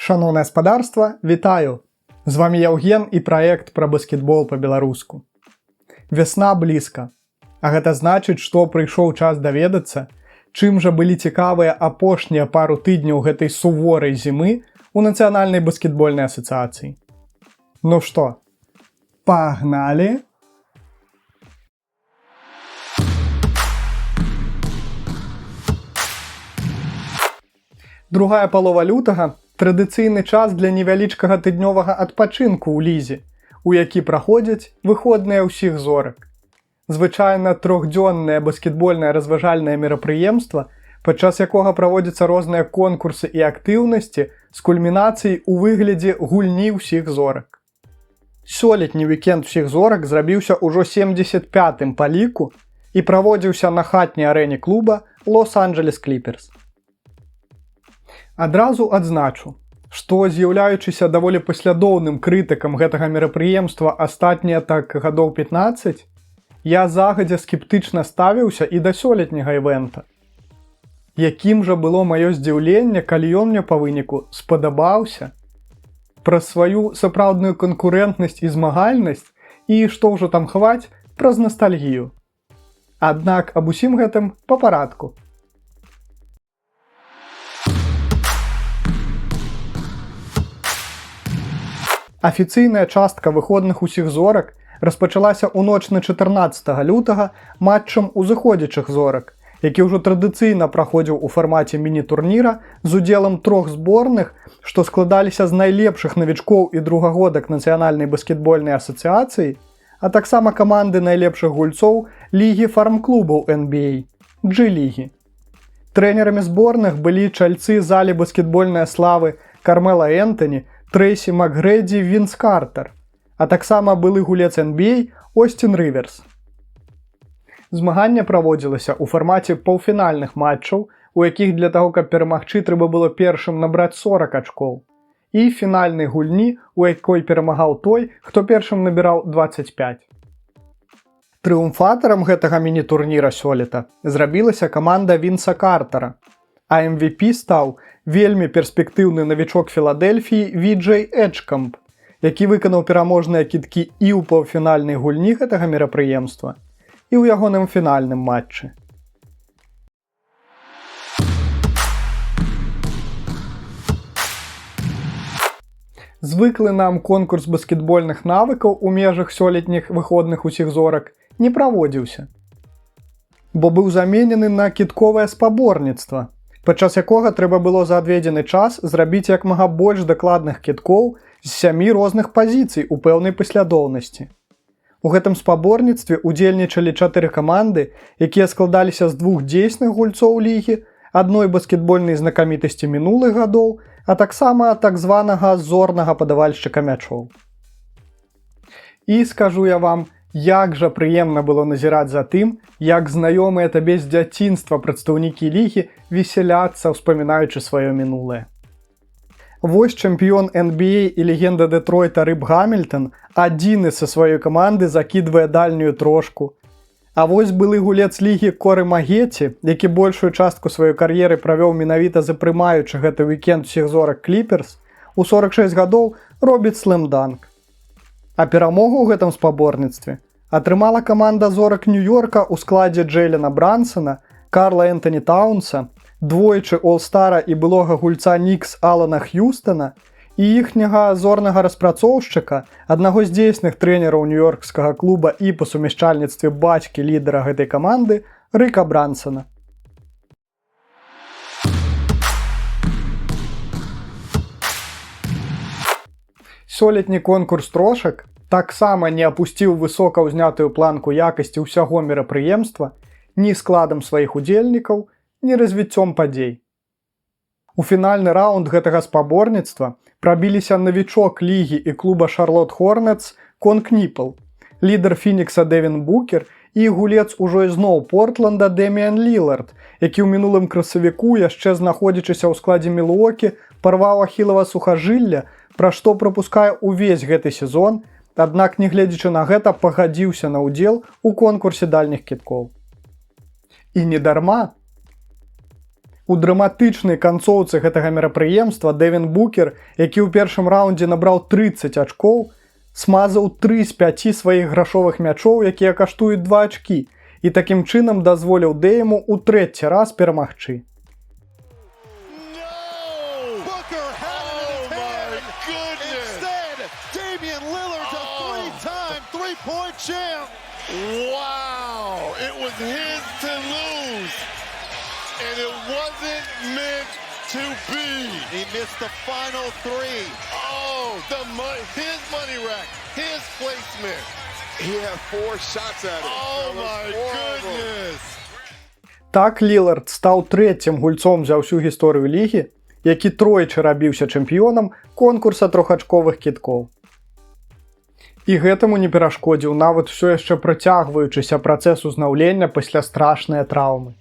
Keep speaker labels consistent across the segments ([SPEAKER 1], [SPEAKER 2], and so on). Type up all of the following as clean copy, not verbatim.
[SPEAKER 1] Шановне спадарства, вітаю! З вами Яўген і праект пра баскетбол па-беларуску. Вясна блізка, а гэта значыць, што прыйшоў час даведацца, чым жа былі цікавыя апошнія пару тыдняў гэтай суворай зімы у Нацыянальнай баскетбольнай асацыяцыі. Ну што, пагналі! Другая палова лютага – традыцыйны час для невялічкага тыднёвага адпачынку ў лізе, у які праходзяць выходныя ўсіх зорак. Звычайна трохдзённае баскетбольнае разважальнае мерапрыемства, падчас якога праводзяцца розныя конкурсы і актыўнасці з кульмінацыяй у выглядзе гульні ўсіх зорак. Сёлетні вікенд усіх зорак зрабіўся ўжо 75-м па ліку і праводзіўся на хатняй арэне клуба Лос-Анджелес Кліперс. Адразу адзначу, што з'яўляючыся даволі паслядоўным крытыкам гэтага мерапрыемства астатнія так гадоў 15, я загадзя скептычна ставіўся і да сёлетняга івэнта. Якім жа было маё здзіўленне, калі ён мне па выніку спадабаўся, праз сваю сапраўдную канкурэнтнасць і змагальнасць і, што ўжо там хаваць, праз настальгію. Аднак аб усім гэтым па парадку. Афіцыйная частка выходных усіх зорак распачалася ў ноч на 14 лютага матчам узыходзячых зорак, які ўжо традыцыйна праходзіў у фармаце міні-турніра з удзелам 3 зборных, што складаліся з найлепшых навічкоў і другагодак Нацыянальнай баскетбольнай асацыяцыі, а таксама каманды найлепшых гульцоў лігі фарм-клубаў NBA, G-лігі. Трэнерамі зборных былі чальцы залі баскетбольнай славы Кармела Энтані, Трэйсі Макгрэдзі, Вінс Картер, а таксама былы гулец NBA Остін Рыверс. Змаганне праводзілася ў фармаце паўфінальных матчаў, у якіх для таго, каб перамагчы, трэба было першым набраць 40 ачкоў, і фінальнай гульні, у якой перамагаў той, хто першым набіраў 25. Трыумфатарам гэтага міні-турніра сёлета зрабілася каманда Вінса Картера, а MVP стаў вельмі перспектыўны навічок Філадельфіі Віджэй Эджкамп, які выканаў пераможныя кідкі і ў паўфінальнай гульні гэтага мерапрыемства, і ў ягоным фінальным матчы. Звыклы нам конкурс баскетбольных навыкаў у межах сёлетніх выходных усіх зорак не праводзіўся, бо быў заменены на кідковае спаборніцтва, падчас якога трэба было за адведзены час зрабіць як мага больш дакладных кідкоў з 7 розных пазіцый у пэўнай паслядоўнасці. У гэтым спаборніцтве удзельнічалі 4 каманды, якія складаліся з 2 дзейсных гульцоў лігі, адной баскетбольнай знакамітасці мінулых гадоў, а таксама так званага зорнага падавальшчыка мячоў. І скажу я вам, як жа прыемна было назіраць за тым, як знаёмыя табе з дзяцінства прадстаўнікі лігі весяляцца, успамінаючы сваё мінулае. Вось чэмпіён NBA і легенда Дэтройта Рып Гамільтан адзіны са сваёй каманды закідвае дальнюю трошку. А вось былы гулец лігі Коры Магеці, які большую частку сваёй кар'еры правёў менавіта запрымаючы гэты вікенд усіх зорак Кліперс, у 46 гадоў робіць слэм-данк. А перамогу ў гэтым спаборніцтве атрымала каманда зорак Нью-Йорка ў складзе Джэйлена Брансона, Карла Энтані Таунса, двойчы Ол-стара і былога гульца Нікс Алана Х'юстона і іхняга зорнага распрацоўшчыка, аднаго з дзейсных трэнераў нью-йоркскага клуба і па сумяшчальніцтве бацькі лідара гэтай каманды Рыка Брансона. Сёлетні конкурс трошак таксама не апусціў высока ўзнятую планку якасці ўсяго мерапрыемства ні складам сваіх удзельнікаў, ні развіццём падзей. У фінальны раунд гэтага спаборніцтва прабіліся навічок лігі і клуба Шарлот Хорнетс Кон Кніпл, лідар Фінікса Дэвін Букер і гулец ужо ізноў Портланда Дэміан Лілард, які ў мінулым красавіку, яшчэ знаходзячыся ў складзе Мілуокі, парваў ахілава сухажылля, пра што прапускае ўвесь гэты сезон, аднак, нягледзячы на гэта, пагадзіўся на ўдзел у конкурсе дальніх кідкоў. І не дарма. У драматычнай канцоўцы гэтага мерапрыемства Дэвін Букер, які ў першым раўндзе набраў 30 ачкоў, смазаў 3 з 5 сваіх грашовых мячоў, якія каштуюць 2 ачкі, і такім чынам дазволіў Дэйму ў трэці раз перамагчы.
[SPEAKER 2] Wow, it was his to lose, and it wasn't meant to be. He missed the final 3. Oh, his money rack, his placement. He had 4 shots at it. Oh my goodness.
[SPEAKER 1] Так Лілард стаў трэцім гульцом за ўсю гісторыю лігі, які тройчы рабіўся чэмпіёнам конкурса трохачковых кідкоў. І гэтаму не перашкодзіў нават усё яшчэ працягваючыся працэс узнаўлення пасля страшнай траўмы.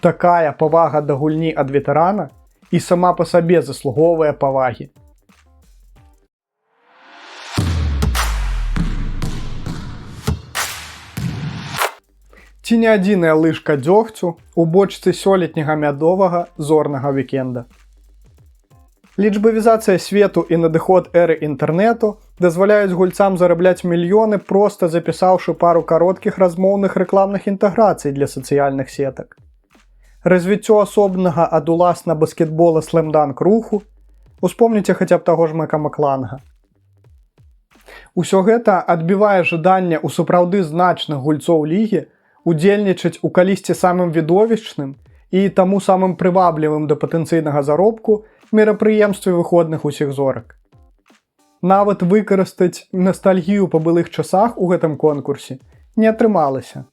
[SPEAKER 1] Такая павага да гульні ад ветэрана і сама па сабе заслугоўвае павагі. Ці не адзіная лыжка дзёгцю у бочцы сёлетняга мядовага зорнага вікенда. Лічбавізацыя свету і надыход эры інтэрнэту дазваляюць гульцам зарабляць мільёны, проста запісаўшы пару кароткіх размоўных рэкламных інтэграцый для сацыяльных сетак. Развіццё асобнага ад уласна баскетбола слэм-данк руху, успомніце хаця б таго ж Мэка Макланга. Усё гэта адбівае жаданне ў сапраўды значных гульцоў лігі удзельнічаць у калісьці самым відовішчным і таму самым прываблівым да патэнцыйнага заробку мерапрыемстве выходных усіх зорак. Нават выкарыстаць настальгію па былых часах у гэтым конкурсе не атрымалася.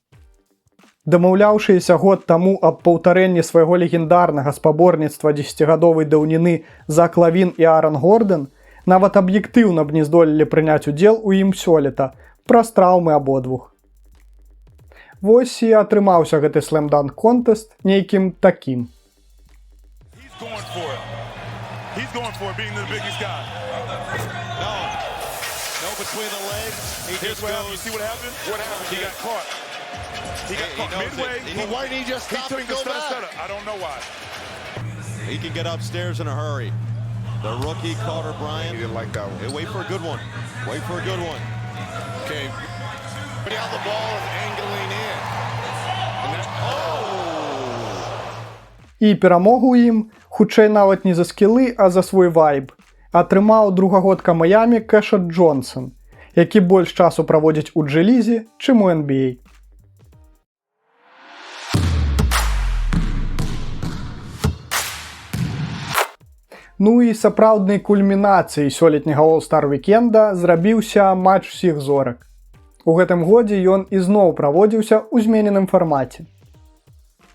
[SPEAKER 1] Дамаўляўшыеся год таму аб паўтарэнні свайго легендарнага спаборніцтва 10гадовай даўніны Зак Лавін і Аарон Гордон нават аб'ектыўна б не здолелі прыняць удзел у ім сёлета праз траўмы абодвух. Вось і атрымаўся гэты слэм-данк контэст нейкім такім.
[SPEAKER 2] He's going for it, being the biggest guy. No, between the legs. Here's what happened. You see what happened? What happened? He got caught. He got caught midway. But why didn't he just stop and go back? I don't know why. He can get upstairs in a hurry. The rookie, Carter Bryant. He didn't like that one. Hey, wait for a good one. Wait for a good one. Okay. Now the ball is angling in.
[SPEAKER 1] І перамогу ім, хутчэй нават не за скілы, а за свой вайб, атрымаў другагодка Маямі Кэшат Джонсон, які больш часу праводзіць у G-лізе, чым у NBA. Ну і сапраўднай кульмінацыяй сёлетняга All-Star вікенда зрабіўся матч усіх зорак. У гэтым годзе ён ізноў праводзіўся ў змененым фармаце.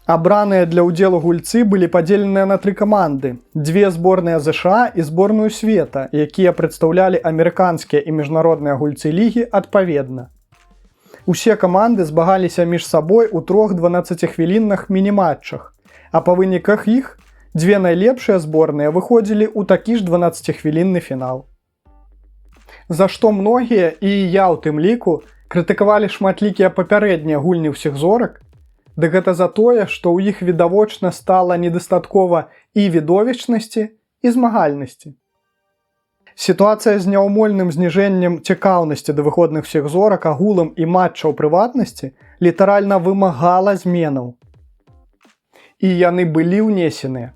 [SPEAKER 1] Абраныя для ўдзелу гульцы былі падзеленыя на 3 каманды, 2 зборныя ЗША і зборную света, якія прадстаўлялі амерыканскія і міжнародныя гульцы лігі адпаведна. Усе каманды змагаліся між сабой у 3 12-хвілінных міні-матчах, а па выніках іх 2 найлепшыя зборныя выходзілі ў такі ж 12-хвілінны фінал. За што многія, і я ў тым ліку, крытыкавалі шматлікія папярэднія гульні ўсіх зорак, дык гэта за тое, што ў іх відавочна стала недастаткова і відовішчнасці, і змагальнасці. Сітуацыя з няўмольным зніжэннем цікаўнасці да выходных усіх зорак, агулам і матчаў прыватнасці літаральна вымагала зменаў. І яны былі ўнесеныя.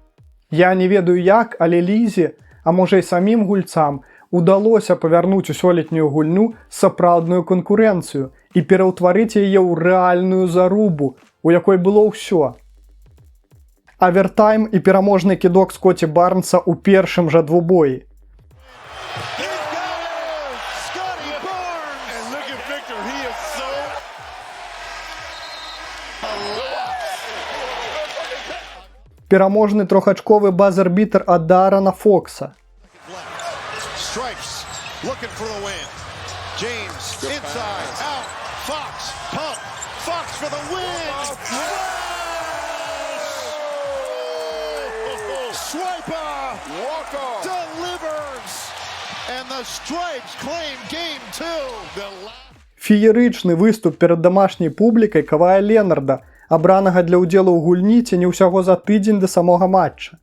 [SPEAKER 1] Я не ведаю як, але лізе, а можа і самім гульцам, удалося павярнуць у сёлетнюю гульню сапраўдную канкурэнцыю і пераўтварыць яе ў рэальную зарубу, у якой было ўсё. Авертайм і пераможны кідок Скотті Барнса ў першым жа двубоі. Пераможны трохачковы базер-бітер ад Даарана Фокса. Феерычны выступ перад дамашняй публікай Кавая Ленарда, абранага для ўдзелу ў гульні ці не ўсяго за тыдзень да самога матча.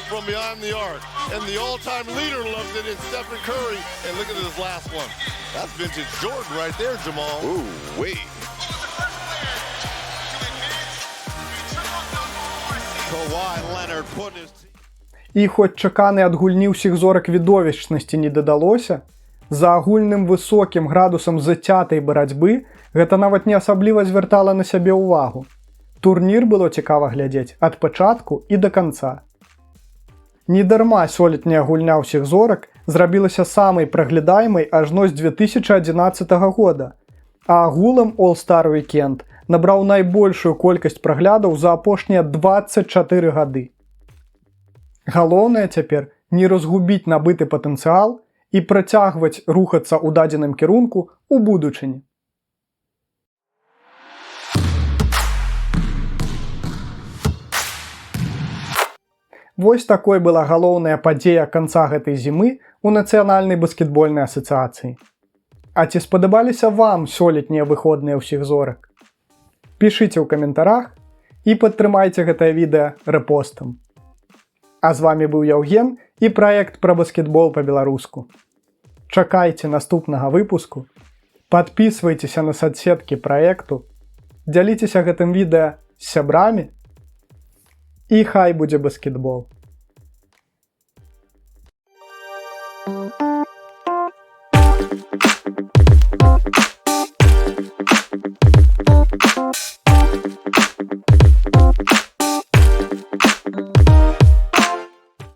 [SPEAKER 2] From beyond the arc, and the all-time leader loves it. It's Stephen Curry, and look at this last one. That's vintage Jordan right there, Jamal. Ooh, wait. Kawhi Leonard putting his.
[SPEAKER 1] І хоць чаканы ад гульні ўсіх зорак відовішчнасці не дадалося, за агульным высокім градусам зацятай барацьбы гэта нават не асабліва звяртала на сябе ўвагу. Турнір было цікава глядзець ад пачатку і да канца. Недарма сёлетняя гульня ўсіх зорак зрабілася самай праглядаймай ажно з 2011 года, а агулам All-Star Weekend набраў найбольшую колькасць праглядаў за апошнія 24 гады. Галоўнае цяпер не разгубіць набыты патэнцыял і працягваць рухацца ў дадзеным кірунку ў будучыні. Вось такой была галоўная падзея канца гэтай зімы ў Нацыянальнай баскетбольнай асацыяцыі. А ці спадабаліся вам сёлетнія выходныя ўсіх зорак? Пішыце ў каментарах і падтрымайце гэтае відэа рэпостам. А з вамі быў Яўген і праект пра баскетбол па-беларуску. Чакайце наступнага выпуску, падпісвайцеся на соцсеткі праекту, дзяліцеся гэтым відэа з сябрамі, і хай будзе баскетбол.